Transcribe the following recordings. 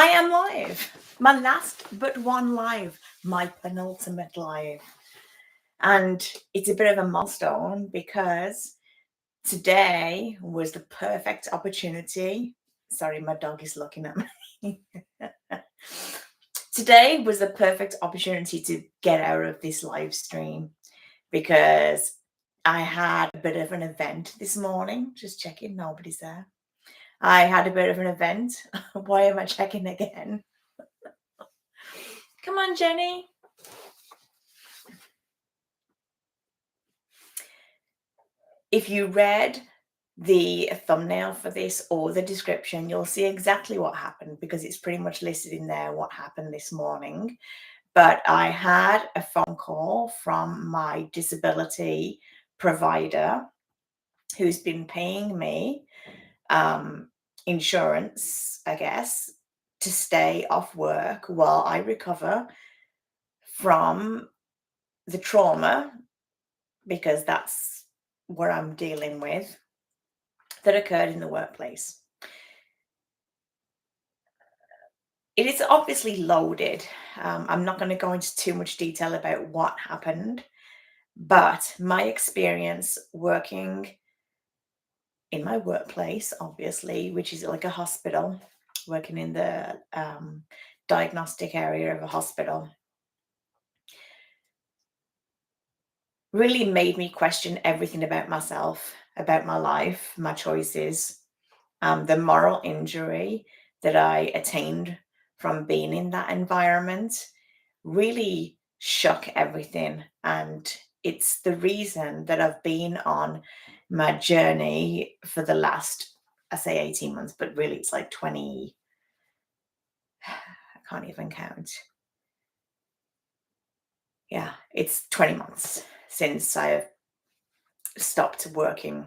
I am live. My last but one live, my penultimate live. And it's a bit of a milestone because today was the perfect opportunity. Sorry, my dog is looking at me. Today was the perfect opportunity to get out of this live stream because I had a bit of an event this morning. Just checking, nobody's there. I had a bit of an event. Why am I checking again? Come on, Jenny. If you read the thumbnail for this or the description, you'll see exactly what happened because it's pretty much listed in there what happened this morning. But I had a phone call from my disability provider who's been paying me insurance, I guess, to stay off work while I recover from the trauma, because that's what I'm dealing with, that occurred in the workplace. It is obviously loaded. I'm not going to go into too much detail about what happened, but my experience working in my workplace, obviously, which is like a hospital, working in the diagnostic area of a hospital, really made me question everything about myself, about my life, my choices, the moral injury that I attained from being in that environment really shook everything. And it's the reason that I've been on my journey for the last, I say 18 months, but really it's like 20, I can't even count. Yeah, it's 20 months since I stopped working,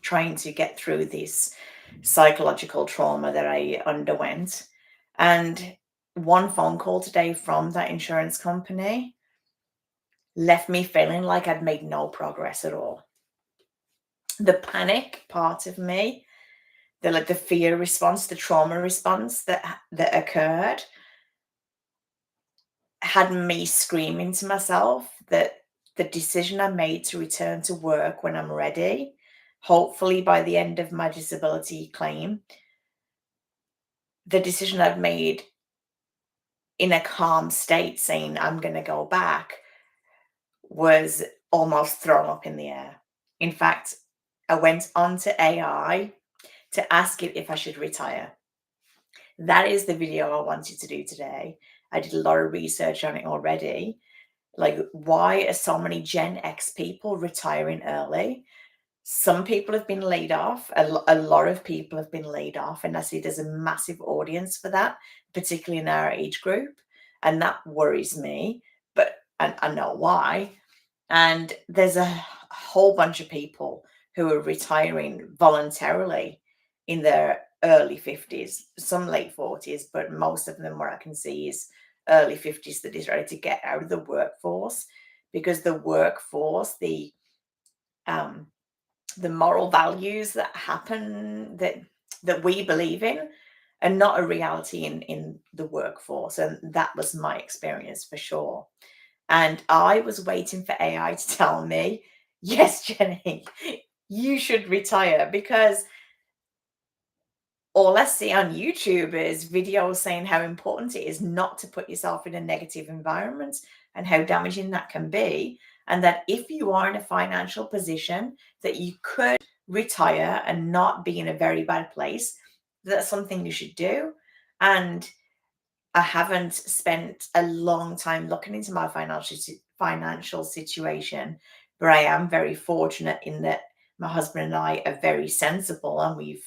trying to get through this psychological trauma that I underwent. And one phone call today from that insurance company left me feeling like I'd made no progress at all. The panic part of me, the fear response, the trauma response that occurred, had me screaming to myself that the decision I made to return to work when I'm ready, hopefully by the end of my disability claim, the decision I'd made in a calm state saying I'm going to go back was almost thrown up in the air. In fact, I went onto AI to ask it if I should retire. That is the video I wanted to do today. I did a lot of research on it already. Like, why are so many Gen X people retiring early? Some people have been laid off. A lot of people have been laid off. And I see there's a massive audience for that, particularly in our age group. And that worries me, but I know why. And there's a whole bunch of people who are retiring voluntarily in their early 50s, some late 40s, but most of them, what I can see, is early 50s that is ready to get out of the workforce, because the workforce, the moral values that happen, that we believe in, are not a reality in the workforce. And that was my experience for sure. And I was waiting for AI to tell me, yes, Jenny, you should retire, because all I see on YouTube is videos saying how important it is not to put yourself in a negative environment and how damaging that can be. And that if you are in a financial position that you could retire and not be in a very bad place, that's something you should do. And I haven't spent a long time looking into my financial situation, but I am very fortunate in that my husband and I are very sensible, and we've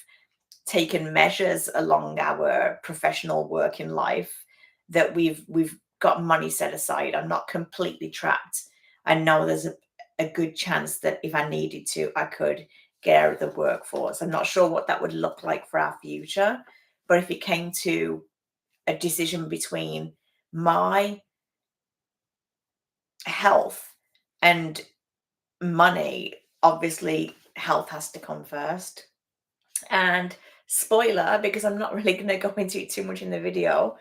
taken measures along our professional work in life that we've got money set aside. I'm not completely trapped. I know there's a good chance that if I needed to, I could get out of the workforce. I'm not sure what that would look like for our future, but if it came to a decision between my health and money, obviously health has to come first. And Spoiler, because I'm not really going to go into it too much in the video.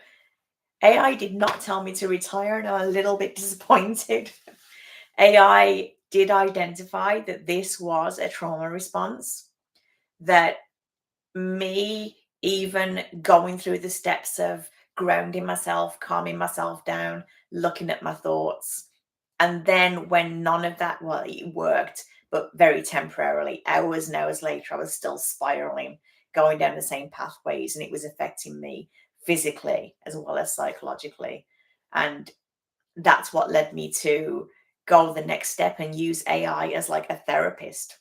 AI did not tell me to retire, and I'm a little bit disappointed. AI did identify that this was a trauma response, that me even going through the steps of grounding myself, calming myself down, looking at my thoughts. And then when none of that, well, it worked, but very temporarily, hours and hours later, I was still spiraling, going down the same pathways, and it was affecting me physically as well as psychologically. And that's what led me to go the next step and use AI as like a therapist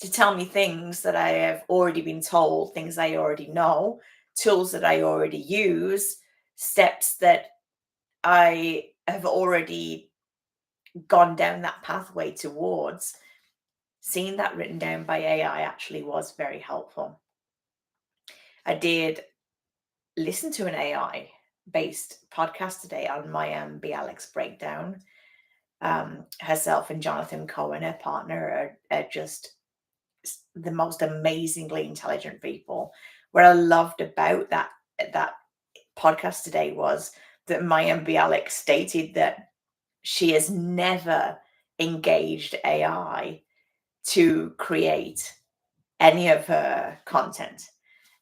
to tell me things that I have already been told, things I already know, tools that I already use, steps that I have already gone down that pathway towards. Seeing that written down by AI actually was very helpful. I did listen to an AI based podcast today on my Bialik's breakdown. Herself and Jonathan Cohen, her partner, are just the most amazingly intelligent people. What I loved about that podcast today was that Maya Bialik stated that she has never engaged AI to create any of her content,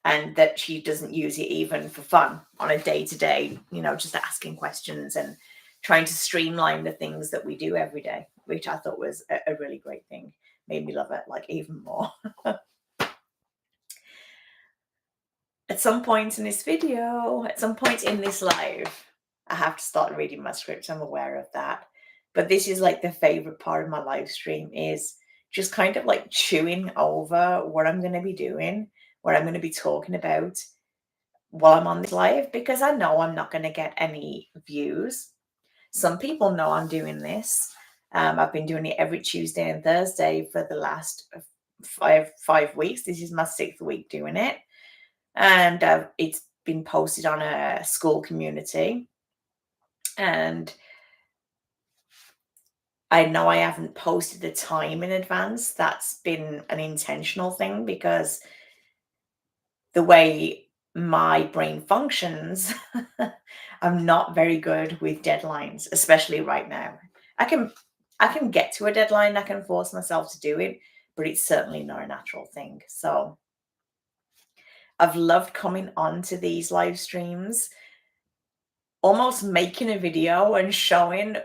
and that she doesn't use it even for fun on a day-to-day, just asking questions and trying to streamline the things that we do every day, which I thought was a really great thing. Made me love it like even more. At some point in this video, at some point in this live, I have to start reading my script. I'm aware of that. But this is like the favorite part of my live stream, is just kind of like chewing over what I'm going to be doing, what I'm going to be talking about while I'm on this live, because I know I'm not going to get any views. Some people know I'm doing this. I've been doing it every Tuesday and Thursday for the last five weeks. This is my 6th week doing it. And it's been posted on a school community. And I know I haven't posted the time in advance. That's been an intentional thing, because the way my brain functions, I'm not very good with deadlines, especially right now. I can get to a deadline, I can force myself to do it, but it's certainly not a natural thing. So I've loved coming on to these live streams, almost making a video and showing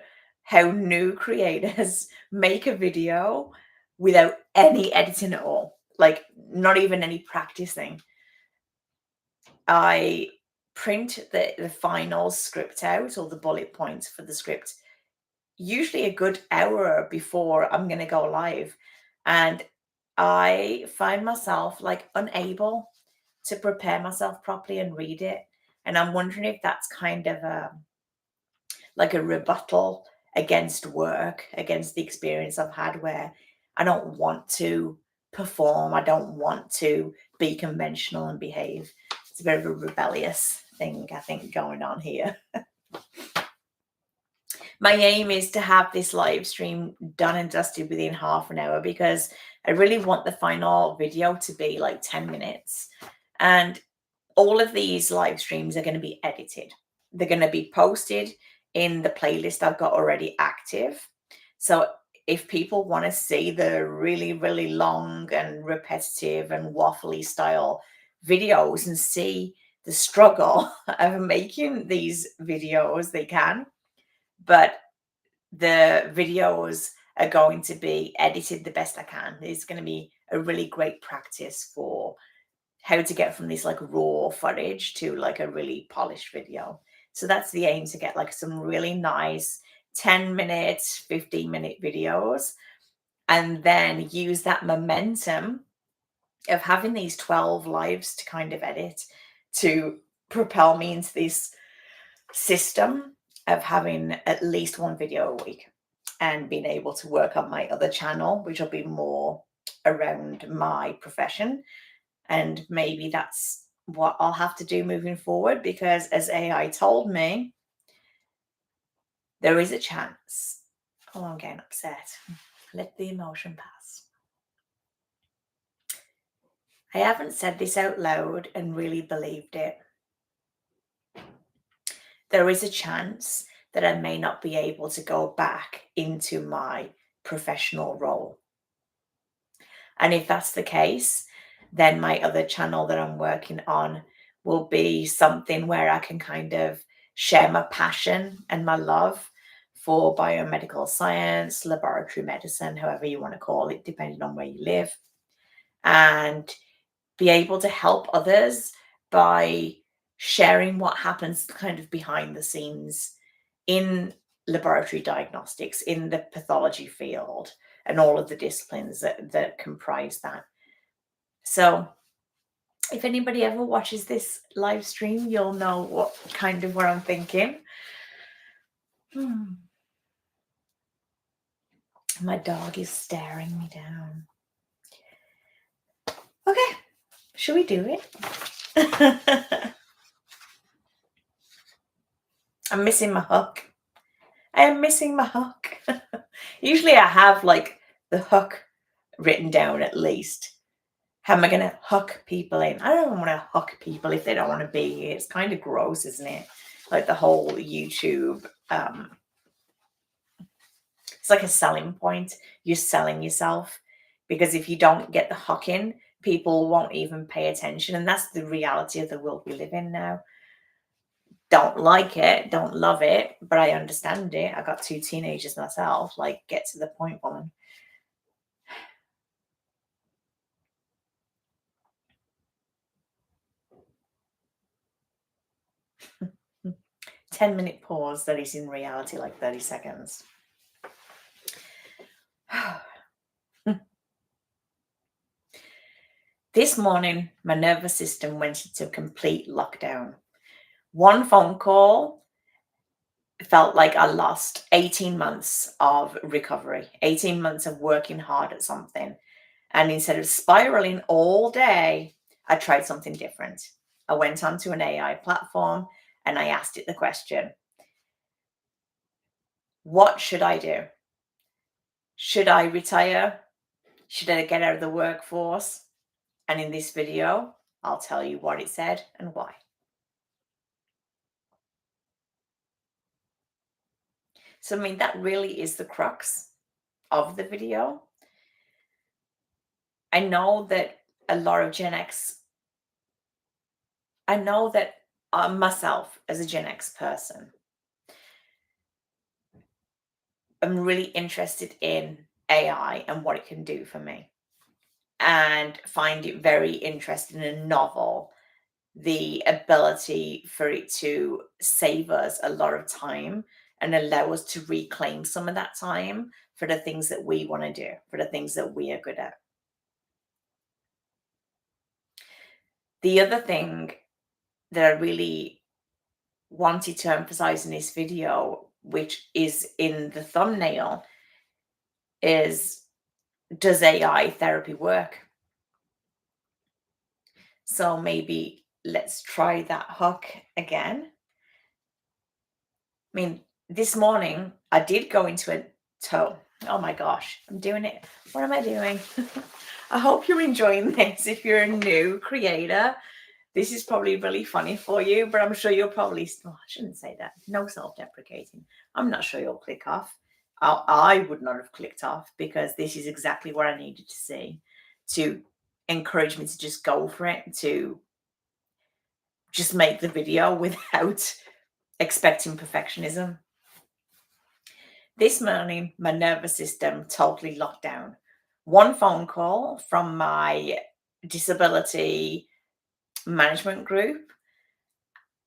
how new creators make a video without any editing at all, like not even any practicing. I print the final script out, or the bullet points for the script, usually a good hour before I'm going to go live. And I find myself like unable to prepare myself properly and read it. And I'm wondering if that's kind of like a rebuttal against work, against the experience I've had, where I don't want to perform, I don't want to be conventional and behave. It's a bit of a rebellious thing, I think, going on here. My aim is to have this live stream done and dusted within half an hour, because I really want the final video to be like 10 minutes. And all of these live streams are going to be edited. They're going to be posted in the playlist I've got already active. So if people want to see the really, really long and repetitive and waffly style videos and see the struggle of making these videos, they can. But the videos are going to be edited the best I can. It's going to be a really great practice for how to get from this like raw footage to like a really polished video. So that's the aim, to get like some really nice 10-minute, 15-minute videos, and then use that momentum of having these 12 lives to kind of edit to propel me into this system of having at least one video a week, and being able to work on my other channel, which will be more around my profession. And maybe that's what I'll have to do moving forward, because as AI told me, there is a chance. Oh, I'm getting upset. Let the emotion pass. I haven't said this out loud and really believed it. There is a chance that I may not be able to go back into my professional role. And if that's the case, then my other channel that I'm working on will be something where I can kind of share my passion and my love for biomedical science, laboratory medicine, however you want to call it, depending on where you live, and be able to help others by sharing what happens kind of behind the scenes in laboratory diagnostics, in the pathology field, and all of the disciplines that comprise that. So, if anybody ever watches this live stream, you'll know what I'm thinking. Hmm. My dog is staring me down. Okay, should we do it? I'm missing my hook. I am missing my hook. Usually I have like the hook written down at least. How am I going to hook people in? I don't want to hook people if they don't want to be here. It's kind of gross, isn't it? Like the whole YouTube. It's like a selling point. You're selling yourself because if you don't get the hook in, people won't even pay attention. And that's the reality of the world we live in now. Don't like it, don't love it, but I understand it. I got two teenagers myself. Like, get to the point, woman. 10-minute pause that is in reality like 30 seconds. This morning, my nervous system went into complete lockdown. One phone call felt like I lost 18 months of recovery, 18 months of working hard at something. And instead of spiraling all day, I tried something different. I went onto an AI platform and I asked it the question, what should I do? Should I retire? Should I get out of the workforce? And in this video, I'll tell you what it said and why. So, I mean, that really is the crux of the video. I know that a lot of Gen X, I know that myself as a Gen X person, I'm really interested in AI and what it can do for me, and find it very interesting and novel, the ability for it to save us a lot of time and allow us to reclaim some of that time for the things that we want to do, for the things that we are good at. The other thing that I really wanted to emphasize in this video, which is in the thumbnail, is, does AI therapy work? So maybe let's try that hook again. I mean, this morning I did go into a toe. Oh my gosh, I'm doing it. What am I doing? I hope you're enjoying this. If you're a new creator, this is probably really funny for you, but I'm sure you'll probably, oh, I shouldn't say that. No self-deprecating. I'm not sure you'll click off. I would not have clicked off because this is exactly what I needed to see to encourage me to just go for it, to just make the video without expecting perfectionism. This morning, my nervous system totally locked down. One phone call from my disability management group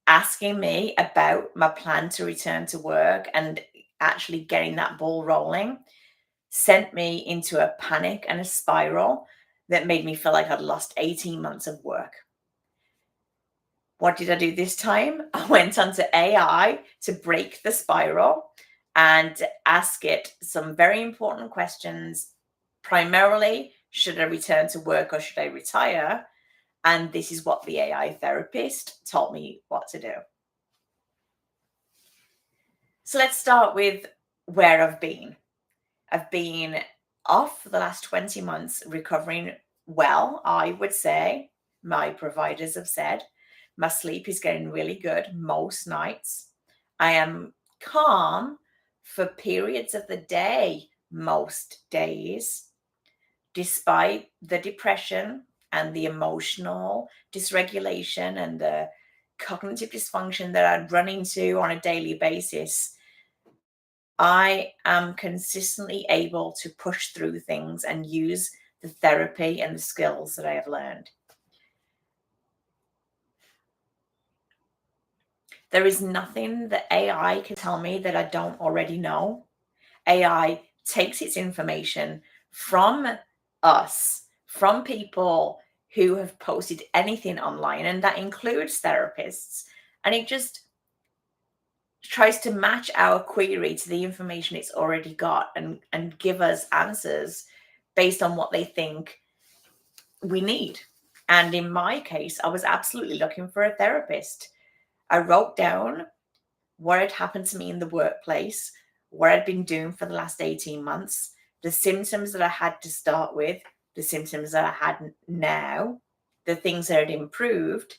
asking me about my plan to return to work and actually getting that ball rolling sent me into a panic and a spiral that made me feel like I'd lost 18 months of work. What did I do this time? I went onto AI to break the spiral and ask it some very important questions. Primarily, should I return to work or should I retire? And this is what the AI therapist told me what to do. So let's start with where I've been. I've been off for the last 20 months recovering Well, I would say my providers have said my sleep is getting really good most nights. I am calm for periods of the day most days, despite the depression and the emotional dysregulation and the cognitive dysfunction that I run into on a daily basis. I am consistently able to push through things and use the therapy and the skills that I have learned. There is nothing that AI can tell me that I don't already know. AI takes its information from us, from people who have posted anything online, and that includes therapists. And it just tries to match our query to the information it's already got and give us answers based on what they think we need. And in my case, I was absolutely looking for a therapist. I wrote down what had happened to me in the workplace, what I'd been doing for the last 18 months, the symptoms that I had to start with, the symptoms that I had now, the things that had improved,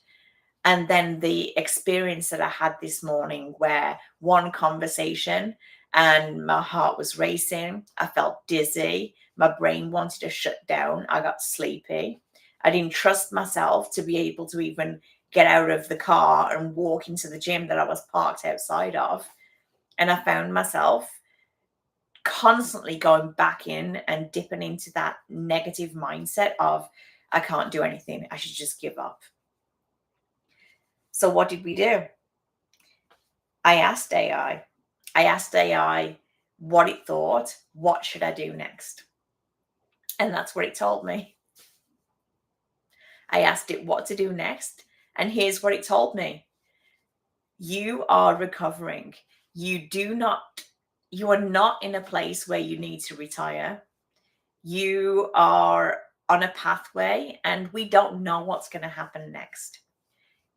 and then the experience that I had this morning where one conversation and my heart was racing, I felt dizzy, my brain wanted to shut down, I got sleepy. I didn't trust myself to be able to even get out of the car and walk into the gym that I was parked outside of. And I found myself constantly going back in and dipping into that negative mindset of, I can't do anything, I should just give up. So, what did we do? I asked AI. I asked AI what it thought, what should I do next? And that's what it told me. I asked it what to do next, and here's what it told me. You are recovering. You are not in a place where you need to retire. You are on a pathway, and we don't know what's going to happen next.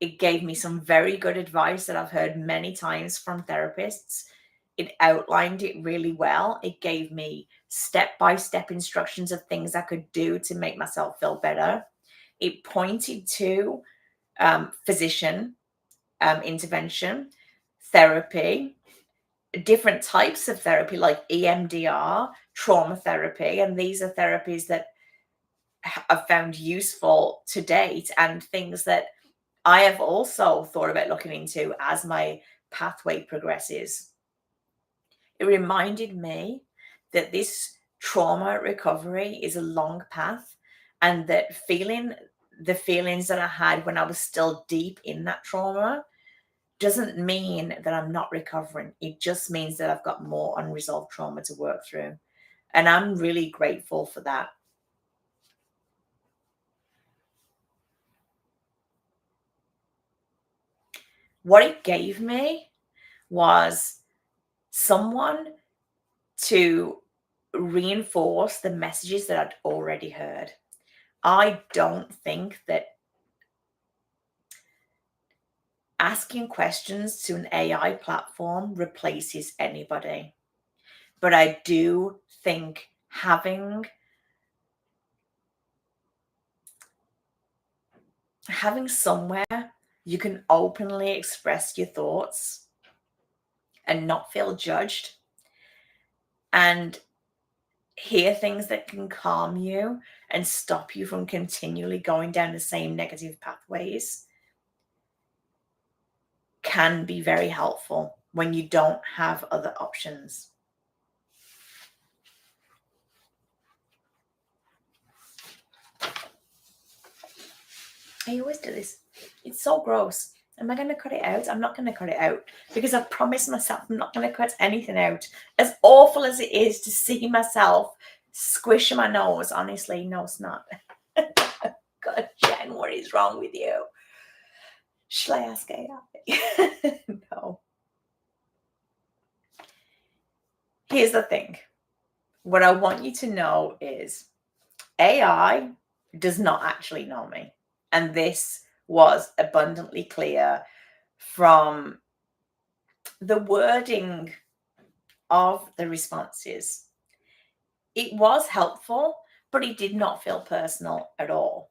It gave me some very good advice that I've heard many times from therapists. It outlined it really well. It gave me step by step instructions of things I could do to make myself feel better. It pointed to physician intervention, therapy, different types of therapy like EMDR, trauma therapy. And these are therapies that I've found useful to date and things that I have also thought about looking into as my pathway progresses. It reminded me that this trauma recovery is a long path and that feeling the feelings that I had when I was still deep in that trauma doesn't mean that I'm not recovering. It just means that I've got more unresolved trauma to work through. And I'm really grateful for that. What it gave me was someone to reinforce the messages that I'd already heard. I don't think that asking questions to an AI platform replaces anybody. But I do think having somewhere you can openly express your thoughts and not feel judged and hear things that can calm you and stop you from continually going down the same negative pathways can be very helpful when you don't have other options. I always do this. It's so gross. Am I going to cut it out? I'm not going to cut it out because I've promised myself I'm not going to cut anything out. As awful as it is to see myself squish my nose, honestly, no, it's not. God, Jen, what is wrong with you? Shall I ask AI? No. Here's the thing. What I want you to know is AI does not actually know me. And this was abundantly clear from the wording of the responses. It was helpful, but it did not feel personal at all.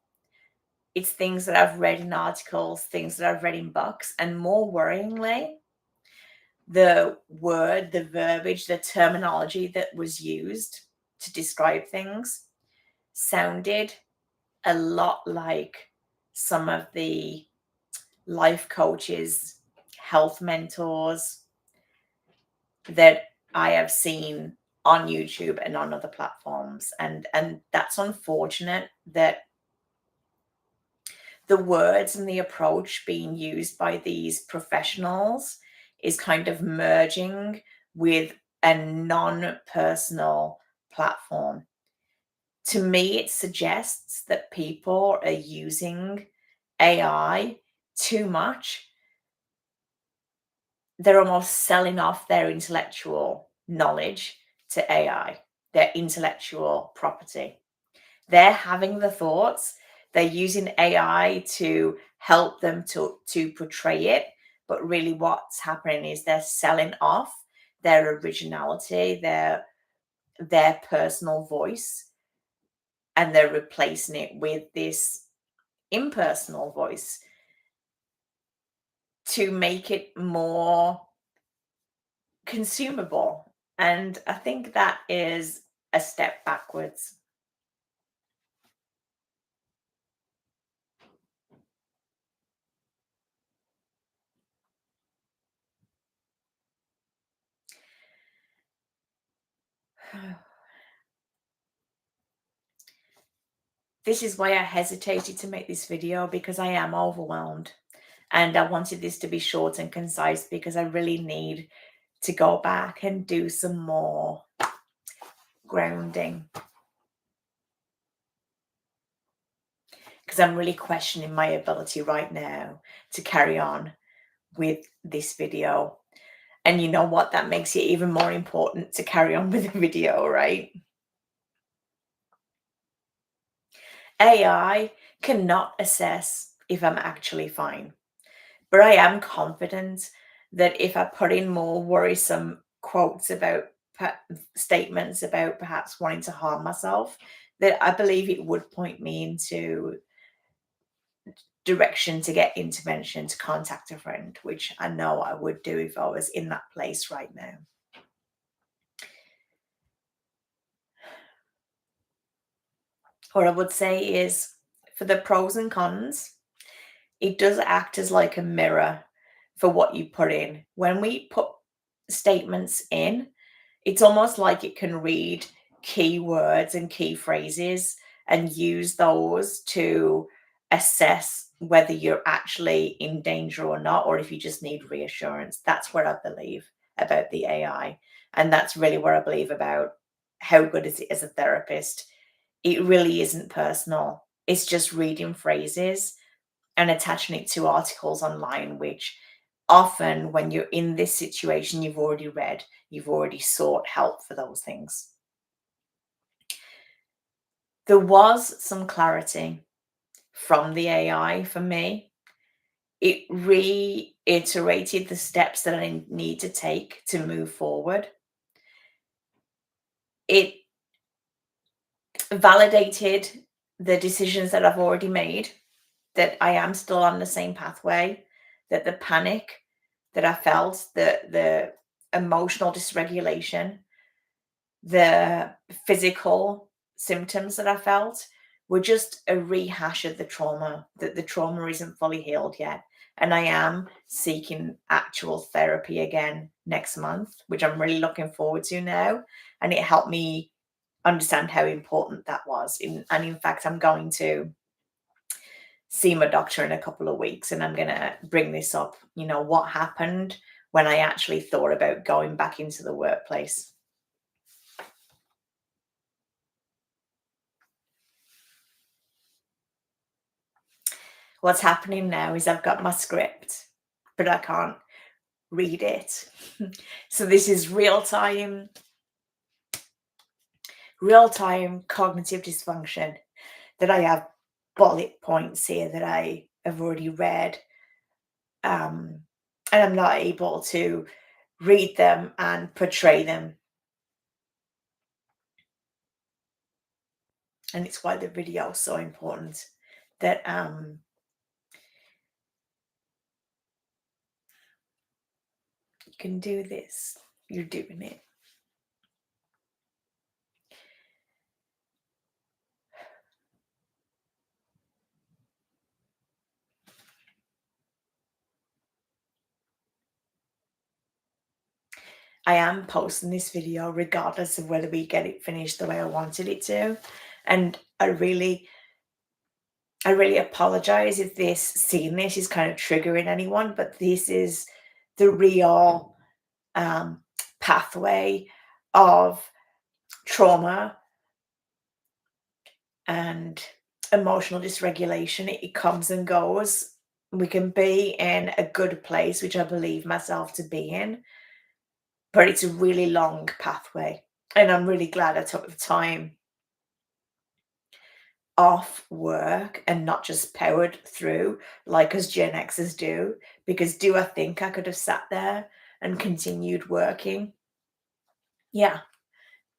It's things that I've read in articles, things that I've read in books, and more worryingly, the word, the verbiage, the terminology that was used to describe things sounded a lot like some of the life coaches, health mentors that I have seen on YouTube and on other platforms. And that's unfortunate that the words and the approach being used by these professionals is kind of merging with a non-personal platform. To me, it suggests that people are using AI too much. They're almost selling off their intellectual knowledge to AI, their intellectual property. They're having the thoughts, they're using AI to help them to portray it, but really what's happening is they're selling off their originality, their personal voice, and they're replacing it with this impersonal voice to make it more consumable. And I think that is a step backwards. This is why I hesitated to make this video, because I am overwhelmed and I wanted this to be short and concise because I really need to go back and do some more grounding, because I'm really questioning my ability right now to carry on with this video. And you know what? That makes it even more important to carry on with the video, right? AI cannot assess if I'm actually fine, but I am confident that if I put in more worrisome quotes about statements about perhaps wanting to harm myself, that I believe it would point me into direction to get intervention, to contact a friend, which I know I would do if I was in that place right now. What I would say is, for the pros and cons, it does act as like a mirror for what you put in. When we put statements in, it's almost like it can read key words and key phrases and use those to assess whether you're actually in danger or not, or if you just need reassurance. That's what I believe about the AI. And that's really what I believe about how good is it as a therapist. It really isn't personal. It's just reading phrases and attaching it to articles online, which often when you're in this situation, you've already read, you've already sought help for those things. There was some clarity from the AI for me. It reiterated the steps that I need to take to move forward. It validated the decisions that I've already made, that I am still on the same pathway, that the panic that I felt, the emotional dysregulation, the physical symptoms that I felt were just a rehash of the trauma, that the trauma isn't fully healed yet. And I am seeking actual therapy again next month, which I'm really looking forward to now. And it helped me understand how important that was. And in fact, I'm going to see my doctor in a couple of weeks and I'm going to bring this up, what happened when I actually thought about going back into the workplace. What's happening now is I've got my script, but I can't read it. So this is real time cognitive dysfunction, that I have bullet points here that I have already read. And I'm not able to read them and portray them. And it's why the video is so important that you can do this. You're doing it. I am posting this video regardless of whether we get it finished the way I wanted it to. And I really apologize if seeing this is kind of triggering anyone, but this is the real um, pathway of trauma and emotional dysregulation. It comes and goes. We can be in a good place, which I believe myself to be in, but it's a really long pathway. And I'm really glad I took the time off work and not just powered through like us Gen Xers do. Because do I think I could have sat there and continued working? Yeah,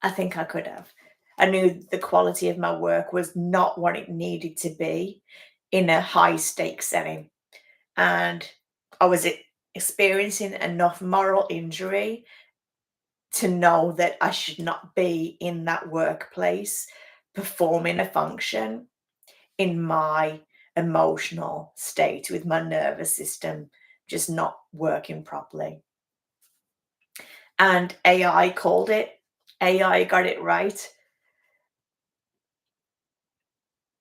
I think I could have. I knew the quality of my work was not what it needed to be in a high stakes setting. And I was experiencing enough moral injury to know that I should not be in that workplace performing a function in my emotional state with my nervous system just not working properly. And AI called it. AI got it right.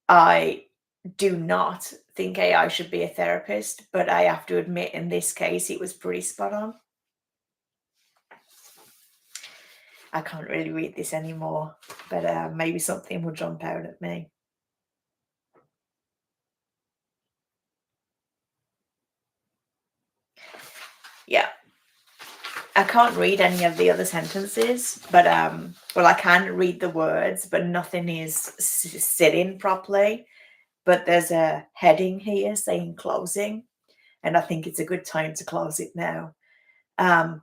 I do not think AI should be a therapist, but I have to admit in this case it was pretty spot on. I can't really read this anymore, but maybe something will jump out at me. Yeah, I can't read any of the other sentences, but well, I can read the words, but nothing is sitting properly. But there's a heading here saying closing, and I think it's a good time to close it now. Um,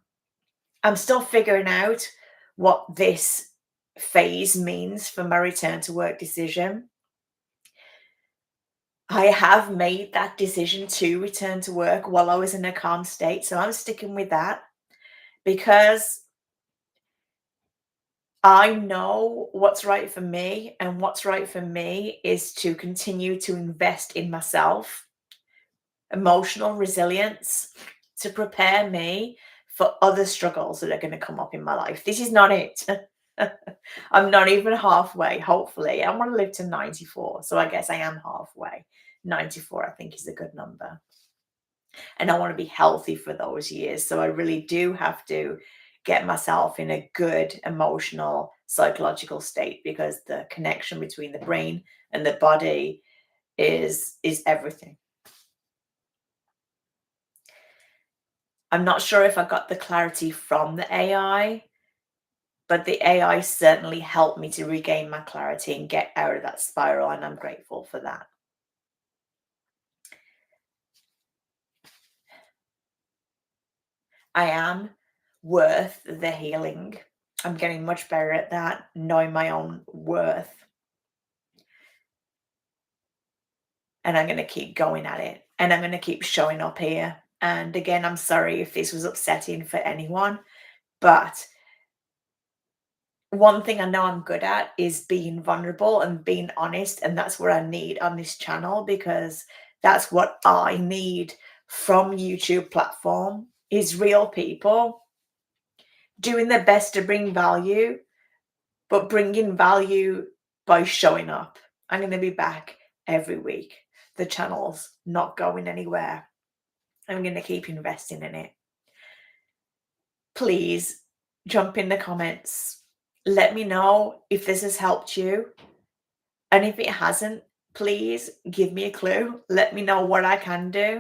I'm still figuring out what this phase means for my return to work decision. I have made that decision to return to work while I was in a calm state, so I'm sticking with that because I know what's right for me, and what's right for me is to continue to invest in myself, emotional resilience, to prepare me for other struggles that are going to come up in my life. This is not it. I'm not even halfway, hopefully. I want to live to 94, so I guess I am halfway. 94, I think, is a good number. And I want to be healthy for those years. So I really do have to get myself in a good emotional, psychological state because the connection between the brain and the body is everything. I'm not sure if I got the clarity from the AI, but the AI certainly helped me to regain my clarity and get out of that spiral, and I'm grateful for that. I am worth the healing. I'm getting much better at that, knowing my own worth. And I'm going to keep going at it. And I'm going to keep showing up here. And again, I'm sorry if this was upsetting for anyone, but one thing I know I'm good at is being vulnerable and being honest. And that's what I need on this channel because that's what I need from YouTube platform is real people doing their best to bring value, but bringing value by showing up. I'm going to be back every week. The channel's not going anywhere. I'm going to keep investing in it. Please jump in the comments. Let me know if this has helped you. And if it hasn't, please give me a clue. Let me know what I can do.